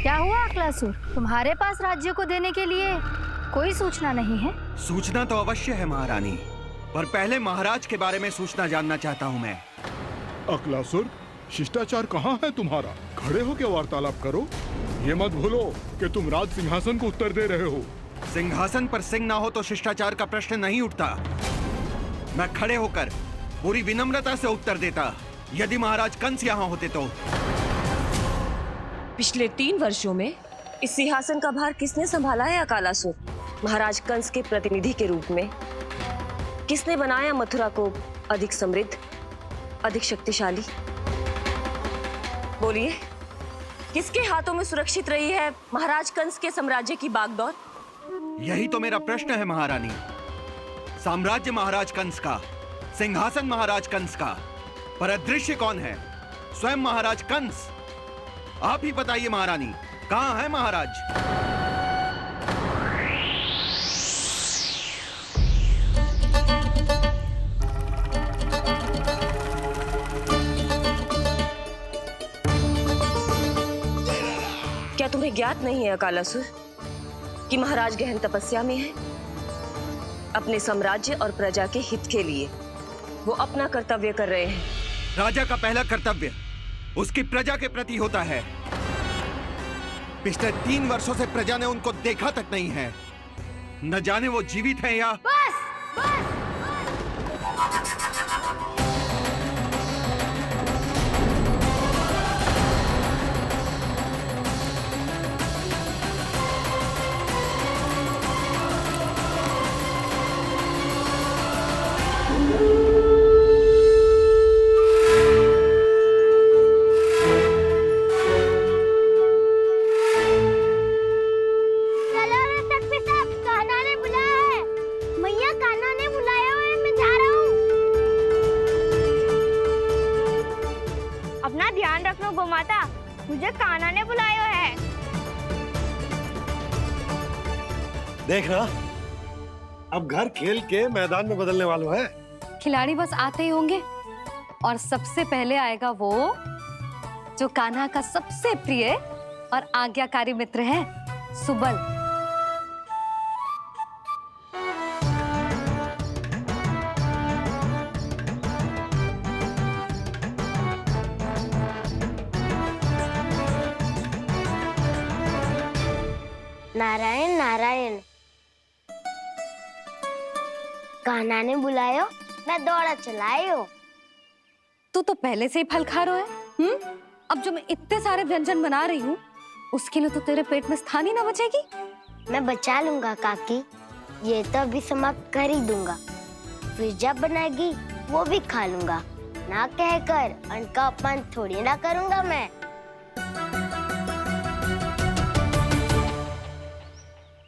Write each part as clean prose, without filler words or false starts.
क्या हुआ अक्लासुर? तुम्हारे पास राज्य को देने के लिए कोई सूचना नहीं है? सूचना तो अवश्य है महारानी, पर पहले महाराज के बारे में सूचना जानना चाहता हूँ मैं। अक्लासुर, शिष्टाचार कहाँ है तुम्हारा? खड़े होकर वार्तालाप करो। ये मत भूलो कि तुम राज सिंहासन को उत्तर दे रहे हो। सिंहासन पर सिंह ना हो तो शिष्टाचार का प्रश्न नहीं उठता। मैं खड़े होकर पूरी विनम्रता से उत्तर देता यदि महाराज कंस यहाँ होते तो। पिछले 3 वर्षों में इस सिंहासन का भार किसने संभाला है अकालासुर? महाराज कंस के प्रतिनिधि के रूप में किसने बनाया मथुरा को अधिक समृद्ध, अधिक शक्तिशाली? बोलिए, किसके हाथों में सुरक्षित रही है महाराज कंस के साम्राज्य की बागडोर? यही तो मेरा प्रश्न है महारानी। साम्राज्य महाराज कंस का, सिंहासन महाराज कंस का, पर अदृश्य कौन है? स्वयं महाराज कंस। आप ही बताइए महारानी, कहाँ है महाराज? क्या तुम्हें ज्ञात नहीं है अकालासुर कि महाराज गहन तपस्या में है? अपने साम्राज्य और प्रजा के हित के लिए वो अपना कर्तव्य कर रहे हैं। राजा का पहला कर्तव्य उसकी प्रजा के प्रति होता है। पिछले 3 वर्षों से प्रजा ने उनको देखा तक नहीं है। न जाने वो जीवित हैं या... बस बस। अपना ध्यान रखना गोमाता, मुझे कान्हा ने बुलाया है। देख ना, अब घर खेल के मैदान में बदलने वालों है। खिलाड़ी बस आते ही होंगे और सबसे पहले आएगा वो जो कान्हा का सबसे प्रिय और आज्ञाकारी मित्र है, सुबल। नारायण नारायण, कान्हा ने बुलायो, मैं दौड़ा चलायो। तू तो पहले से ही फल खा रहा है। अब जो मैं इतने सारे व्यंजन बना रही हूँ उसके लिए तो तेरे पेट में स्थान ही ना बचेगी। मैं बचा लूंगा काकी, ये तो अभी समाप्त कर ही दूंगा। फिर जब बनाएगी वो भी खा लूंगा। ना कहकर अन्न का अपमान थोड़ी ना करूंगा मैं।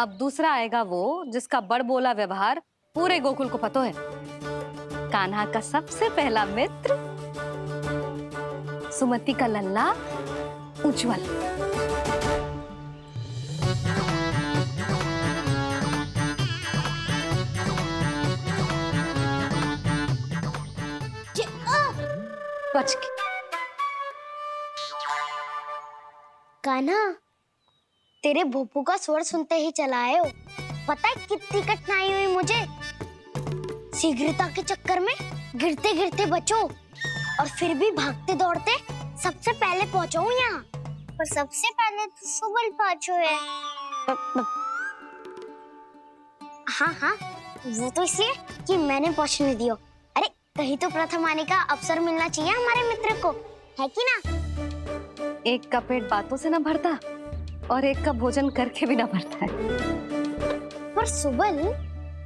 अब दूसरा आएगा वो जिसका बड़बोला व्यवहार पूरे गोकुल को पता है, कान्हा का सबसे पहला मित्र, सुमति का लल्ला उज्जवल। बच के। कान्हा, तेरे भोपू का स्वर सुनते ही चला आए हो। पता है कितनी कठिनाई हुई मुझे। शीघ्रता के चक्कर में गिरते गिरते बचो और फिर भी भागते दौड़ते सबसे पहले पहुंचो यहाँ। पर सबसे पहले तो सुबल पहुंचो है। हाँ हाँ, वो तो इसलिए कि मैंने पहुंचने दियो। अरे कहीं तो प्रथम आने का अवसर मिलना चाहिए हमारे मित्र को, है कि ना? एक का पेट बातों से ना भरता और एक का भोजन करके भी ना भरता है। पर सुबल,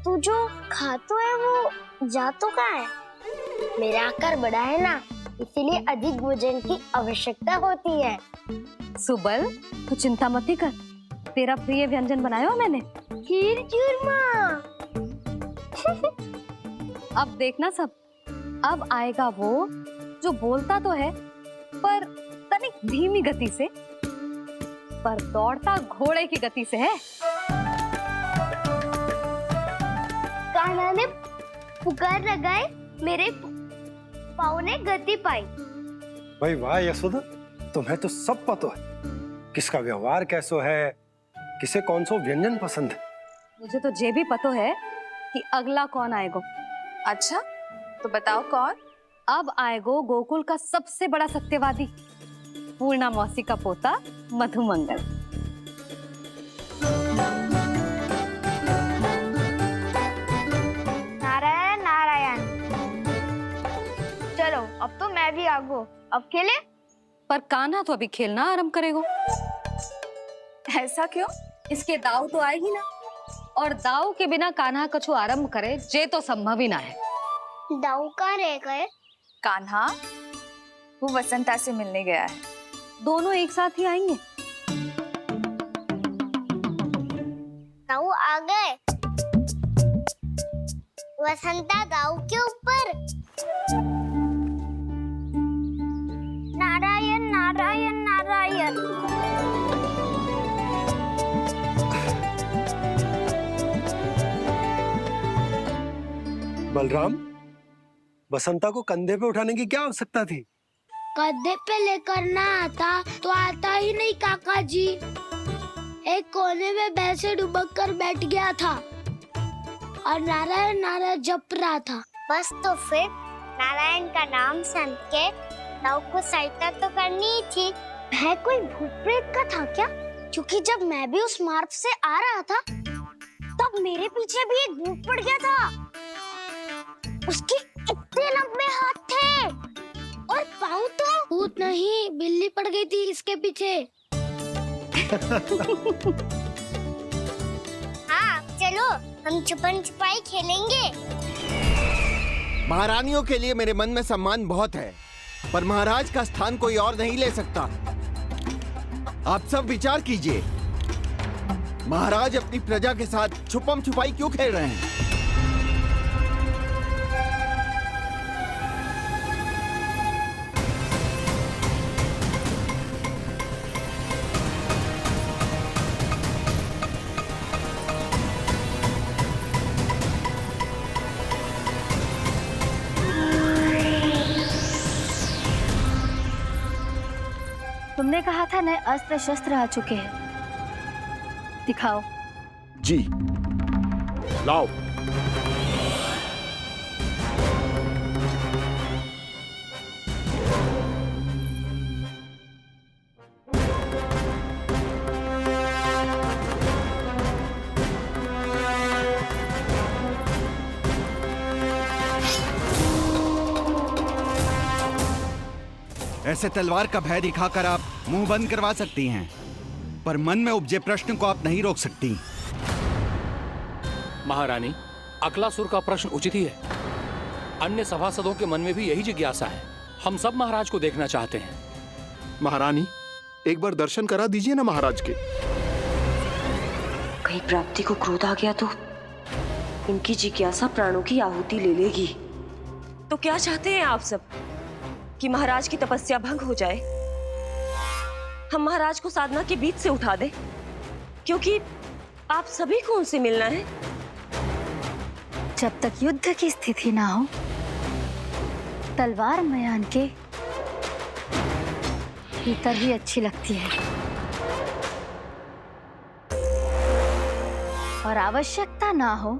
तू जो खातो है वो जातो का है। मेरा आकार बड़ा है ना, इसीलिए अधिक भोजन की आवश्यकता होती है। सुबल, तू चिंता मत ही कर, तेरा प्रिय व्यंजन बनाया हो मैंने, खीर चूरमा। अब देखना सब, अब आएगा वो जो बोलता तो है पर तनिक धीमी गति से, पर दौड़ता घोड़े की गति से है। कान्हा ने पुकार लगाए, मेरे पाँव ने गति पाई। भाई वाह यशोदा, तुम्हें तो सब पता है किसका व्यवहार कैसो है, किसे कौन सो व्यंजन पसंद है। मुझे तो ये भी पता है कि अगला कौन आएगो। अच्छा, तो बताओ कौन? अब आएगो गोकुल का सबसे बड़ा सत्यवादी, पूर्णा मौसी का पोता मधुमंगल। नारायण नारायण। चलो अब तो मैं भी आगो, अब खेले। पर कान्हा तो अभी खेलना आरंभ करेगो। ऐसा क्यों? इसके दाव तो आए ही ना, और दाव के बिना कान्हा कछु आरंभ करे जे तो संभव ही ना है। दाऊ कहाँ रह गए? कान्हा वो वसंता से मिलने गया है। दोनों एक साथ ही आएंगे। दाऊ आ गए। वसंता दाऊ के ऊपर। नारायण नारायण नारायण। बलराम, बसंता को कंधे पे उठाने की क्या आवश्यकता थी? गद्दे पे लेकर ना आता तो आता ही नहीं काका जी। एक कोने में बैसे डुबक कर बैठ गया था और नारायण नारायण जप रहा था। बस तो फिर नारायण का नाम सुन के दाऊ को सहायता तो करनी ही थी। वह कोई भूत प्रेत का था क्या? क्योंकि जब मैं भी उस मार्ग से आ रहा था तब मेरे पीछे भी एक भूत पड़ गया था। उसके इतने लंबे हाथ थे और पाँव तो भूत नहीं, बिल्ली पड़ गई थी इसके पीछे। हाँ चलो हम छुपन छुपाई खेलेंगे। महारानियों के लिए मेरे मन में सम्मान बहुत है, पर महाराज का स्थान कोई और नहीं ले सकता। आप सब विचार कीजिए, महाराज अपनी प्रजा के साथ छुपम छुपाई क्यों खेल रहे हैं? तुमने कहा था नए अस्त्र शस्त्र आ चुके हैं, दिखाओ। जी लाओ। ऐसे तलवार का भय दिखाकर आप मुंह बंद करवा सकती हैं, पर मन में उपजे प्रश्न को आप नहीं रोक सकती। महारानी, अकलासुर का प्रश्न उचित ही है। अन्य सभासदों के मन में भी यही जिज्ञासा है। हम सब महाराज को देखना चाहते हैं। महारानी, एक बार दर्शन करा दीजिए ना महाराज के। कहीं प्राप्ति को क्रोध आ गया तो इनकी जिज्ञासा प्राणों की आहुति ले लेगी। तो क्या चाहते हैं आप सब? कि महाराज की तपस्या भंग हो जाए? हम महाराज को साधना के बीच से उठा दें? क्योंकि आप सभी को उनसे मिलना है। जब तक युद्ध की स्थिति ना हो, तलवार मयान के भीतर ही अच्छी लगती है, और आवश्यकता ना हो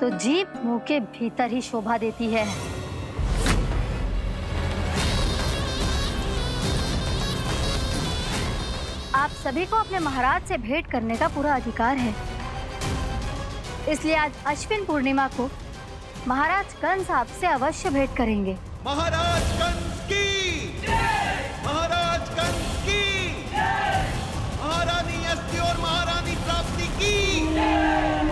तो जीभ मुंह के भीतर ही शोभा देती है। आप सभी को अपने महाराज से भेंट करने का पूरा अधिकार है, इसलिए आज अश्विन पूर्णिमा को महाराज कंस आपसे अवश्य भेंट करेंगे। महाराज कंस की जय! महाराज कंस की जय! महारानी अस्ति और महारानी प्राप्ति की जय!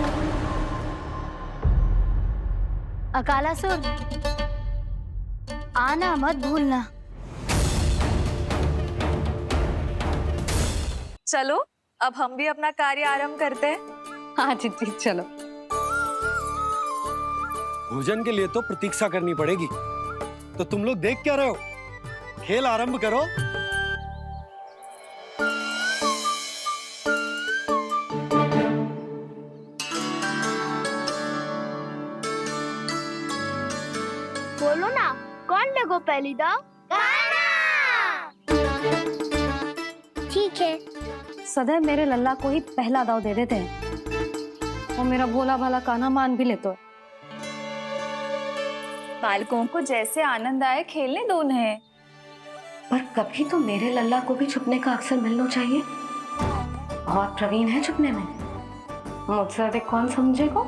अकालासुर, आना मत भूलना। चलो अब हम भी अपना कार्य आरंभ करते हैं। हाँ चिट्ठी, चलो। भोजन के लिए तो प्रतीक्षा करनी पड़ेगी, तो तुम लोग देख क्या रहे हो? खेल आरंभ करो। बोलो ना, कौन लगो पहली दाव? ठीक ठीक है। सदैव मेरे लल्ला को ही पहला दाव दे देते हैं। वो मेरा भोला भाला कान्हा मान भी लेते। बालकों को जैसे आनंद आए खेलने दो उन्हें। पर कभी तो मेरे लल्ला को भी छुपने का अवसर मिलना चाहिए। बहुत प्रवीण है छुपने में, मुझसे अधिक कौन समझेगा?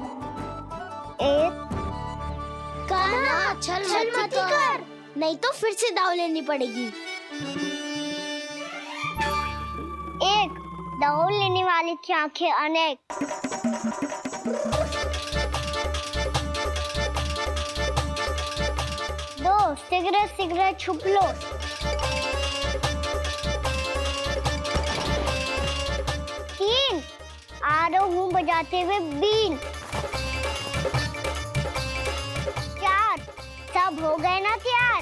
कान्हा छल मत कर, नहीं तो फिर से दाव लेनी पड़ेगी। एक दाव लेने वाले की आंखें अनेक। दो शीघ्र छुप लो। तीन आ रहा हूँ बजाते हुए बीन। चार सब हो गए ना तैयार।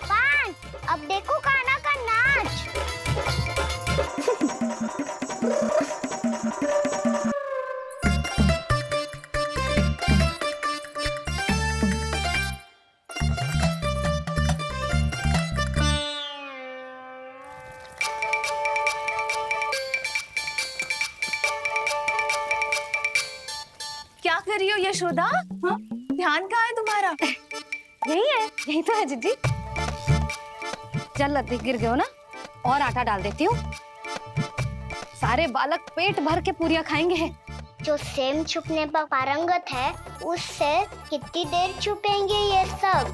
पांच अब देखो कान्हा का नाच। क्या कर रही हो यशोदा? हाँ? ध्यान कहाँ है तुम्हारा? यही है, यही तो है जीजी। चल अधिक गिर गए हो ना, और आटा डाल देती हूँ। सारे बालक पेट भर के पूरियां खाएंगे। जो सेम छुपने पर पारंगत है, उससे कितनी देर छुपेंगे ये सब?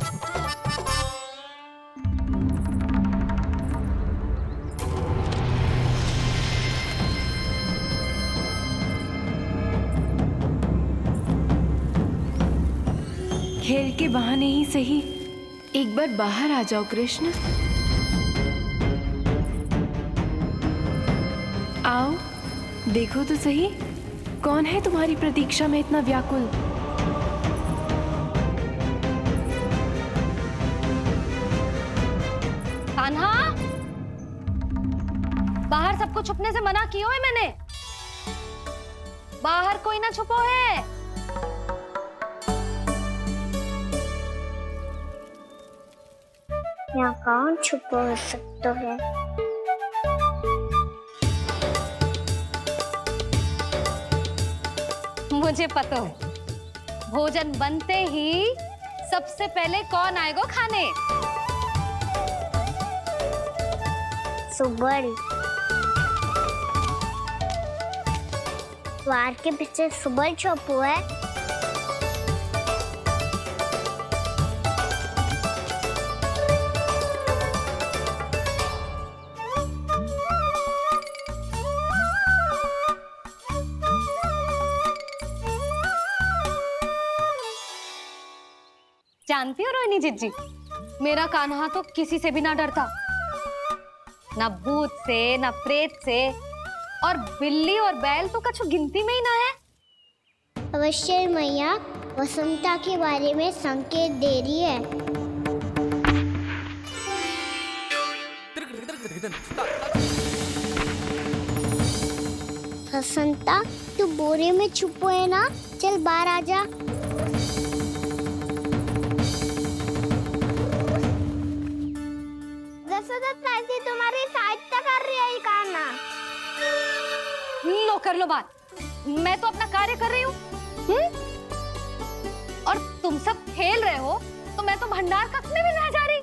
खेल के बहाने ही सही एक बार बाहर आ जाओ कृष्ण। आओ देखो तो सही, कौन है तुम्हारी प्रतीक्षा में इतना व्याकुल? कान्हा, बाहर सबको छुपने से मना किया है मैंने। बाहर कोई ना छुपो है। यहाँ कौन छुपा हो सकता है? मुझे पता है, भोजन बनते ही सबसे पहले कौन आएगा खाने? सुबल। द्वार के पीछे सुबल छुपा है। जानती हो रोहिणी जीजी, मेरा कान्हा तो किसी से भी ना डरता, ना भूत से, ना प्रेत से, और बिल्ली और बैल तो कछु गिनती में ही ना है। अवश्य मैया वसंता के बारे में संकेत दे रही है। वसंता तू बोरे में छुपो है ना, चल बाहर आ जा। तुम्हारी सहायता कर रही है कान्हा। लो कर लो बात, मैं तो अपना कार्य कर रही हूँ। और तुम सब खेल रहे हो तो मैं तो भंडार कक्ष में भी रह जा रही।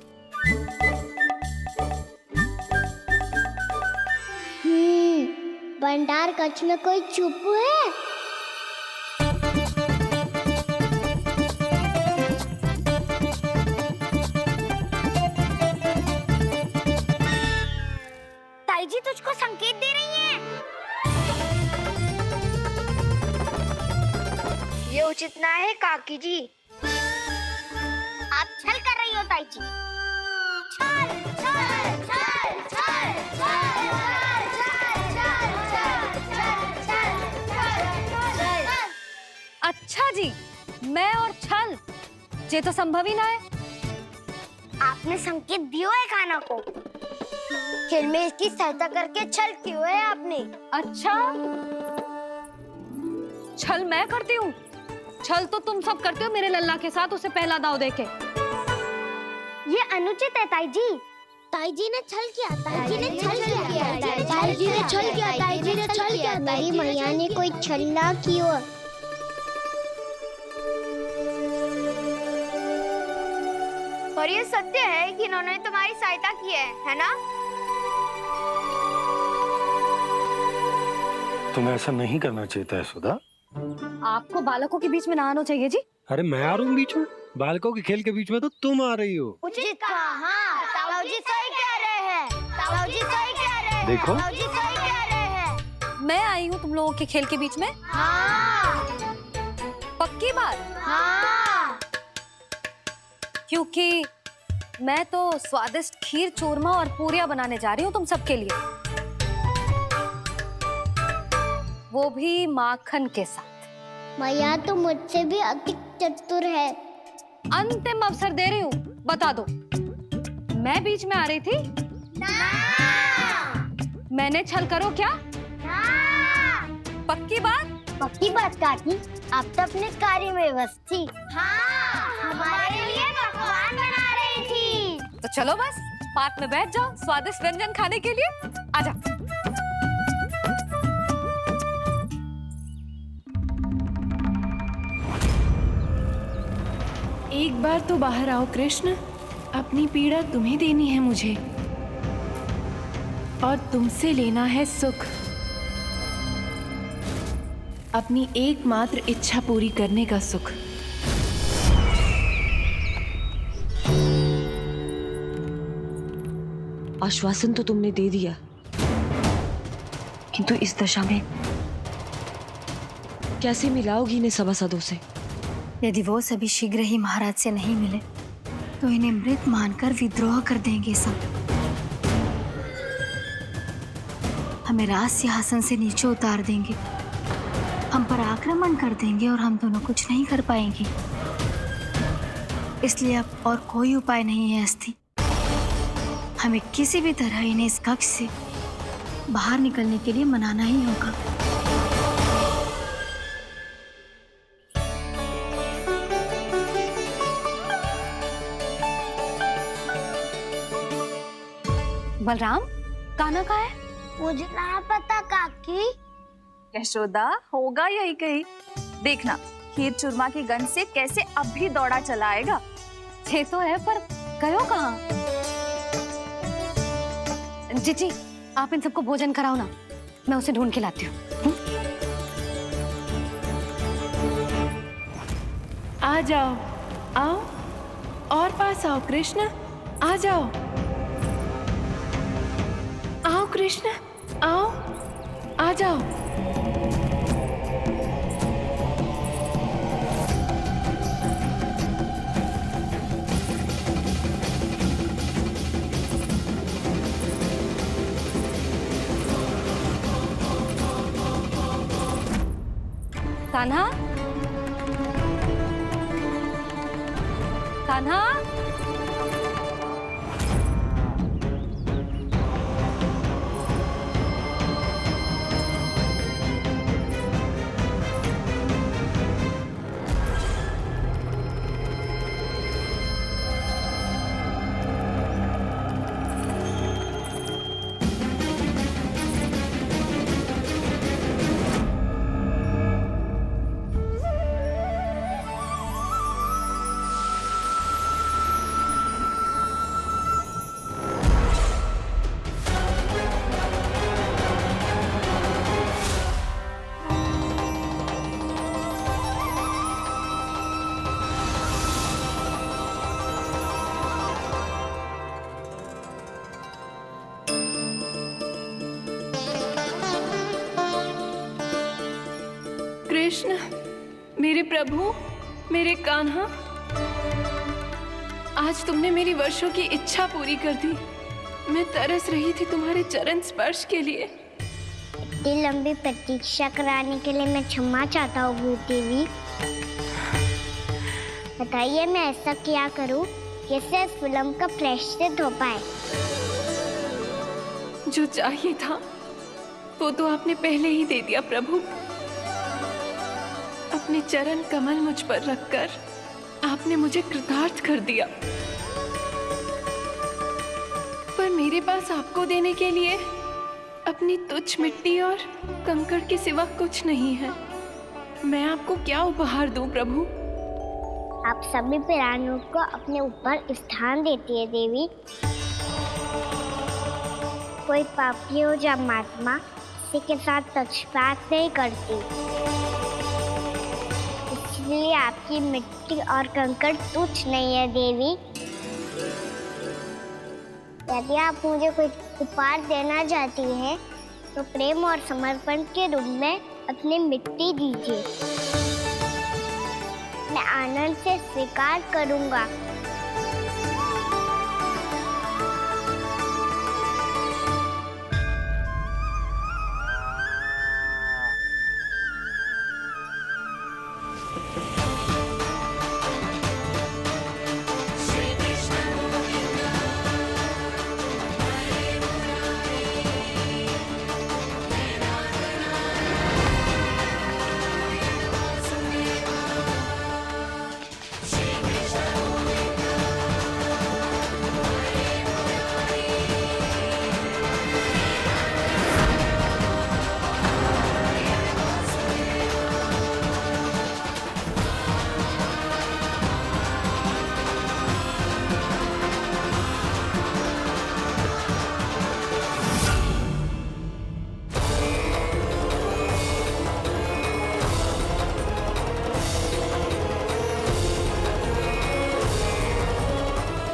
भंडार कक्ष में कोई चुप है? जी तुझको संकेत दे रही है। ये उचित ना है काकी जी। आप छल कर रही हो ताई जी। छल छल छल छल छल। अच्छा जी, मैं और छल, ये तो संभव ही ना है। आपने संकेत दिया है कान्हा को। खेल में इसकी सहायता करके छल क्यों है आपने? अच्छा, छल मैं करती हूँ? छल तो तुम सब करते हो मेरे लल्ला के साथ, उसे पहला दाव देके। ये अनुचित है ताई जी। ताई जी ने छल किया, ताई जी ने छल किया। ताई जी ने छल किया, ताई जी ने छल किया। मेरी मैया ने कोई छल ना किया। और ये सत्य है कि इन्होंने तुम्हारी सहायता की है ना? तुम्हें ऐसा नहीं करना चाहिए था यशोदा। आपको बालकों के बीच में ना आना चाहिए जी। अरे मैं आ रहा हूँ बीच में? बालकों के खेल के बीच में तो तुम आ रही हो। उचित कहा। ताऊ जी सही कह रहे हैं। ताऊ जी सही कह रहे हैं। देखो। ताऊ जी सही कह रहे हैं। मैं आई हूँ तुम लोगों के खेल के बीच में। हाँ। पक्की बात? हाँ। क्योंकि मैं तो स्वादिष्ट खीर, चूरमा और पूरियां बनाने जा रही हूँ तुम सबके लिए, वो भी माखन के साथ। मैया तो मुझसे भी अधिक चतुर है। अंतिम अवसर दे रही हूँ, बता दो, मैं बीच में आ रही थी? ना। मैंने छल करो क्या? ना। पक्की बात? पक्की बात काकी, आप तो अपने कार्य में व्यस्त थी। हाँ, हमारे लिए पकवान बना रही थी। तो चलो बस पार्क में बैठ जाओ स्वादिष्ट व्यंजन खाने के लिए। आजा। एक बार तो बाहर आओ कृष्ण, अपनी पीड़ा तुम्हें देनी है मुझे, और तुमसे लेना है सुख। अपनी एकमात्र इच्छा पूरी करने का सुख। आश्वासन तो तुमने दे दिया, किंतु इस दशा में कैसे मिलाओगी इन्हें सभासदों से? यदि वो सभी शीघ्र ही महाराज से नहीं मिले तो इन्हें मृत मानकर विद्रोह कर देंगे सब। हमें राज सिंहासन से नीचे उतार देंगे, हम पर आक्रमण कर देंगे और हम दोनों कुछ नहीं कर पाएंगे। इसलिए अब और कोई उपाय नहीं है अस्थि। हमें किसी भी तरह इन्हें इस कक्ष से बाहर निकलने के लिए मनाना ही होगा। बलराम, कान्हा कहाँ है? मुझे ना पता काकी। यशोदा, होगा यही कहीं। देखना खीर चूरमा की गंध से कैसे अब भी दौड़ा चला आएगा। छे तो है पर गयो कहाँ? जीजी, आप इन सबको भोजन कराओ ना, मैं उसे ढूंढ के लाती हूँ। आ जाओ, आओ और पास आओ कृष्ण, आ जाओ। आओ कृष्ण, आओ, आ जाओ। कान्हा, कान्हा, कृष्ण, मेरे प्रभु, मेरे कान्हा, आज तुमने मेरी वर्षों की इच्छा पूरी कर दी। मैं तरस रही थी तुम्हारे चरण स्पर्श के लिए। इतनी लंबी प्रतीक्षा कराने के लिए मैं क्षमा चाहता हूँ भूत देवी। बताइए मैं ऐसा क्या करूँ जिससे इस फिल्म का प्रायश्चित हो पाए? जो चाहिए था वो तो आपने पहले ही दे दिया प्रभु। अपने चरण कमल मुझ पर रखकर आपने मुझे कृतार्थ कर दिया। पर मेरे पास आपको देने के लिए अपनी तुच्छ मिट्टी और कंकड़ के सिवा कुछ नहीं है। मैं आपको क्या उपहार दूं प्रभु? आप सभी प्राणियों को अपने ऊपर स्थान देती है देवी। कोई पापी हो या महात्मा किसी के साथ पक्षपात नहीं करती, इसलिए आपकी मिट्टी और कंकड़ तुच्छ नहीं है देवी। यदि आप मुझे कोई उपहार देना चाहती हैं, तो प्रेम और समर्पण के रूप में अपनी मिट्टी दीजिए। मैं आनंद से स्वीकार करूंगा।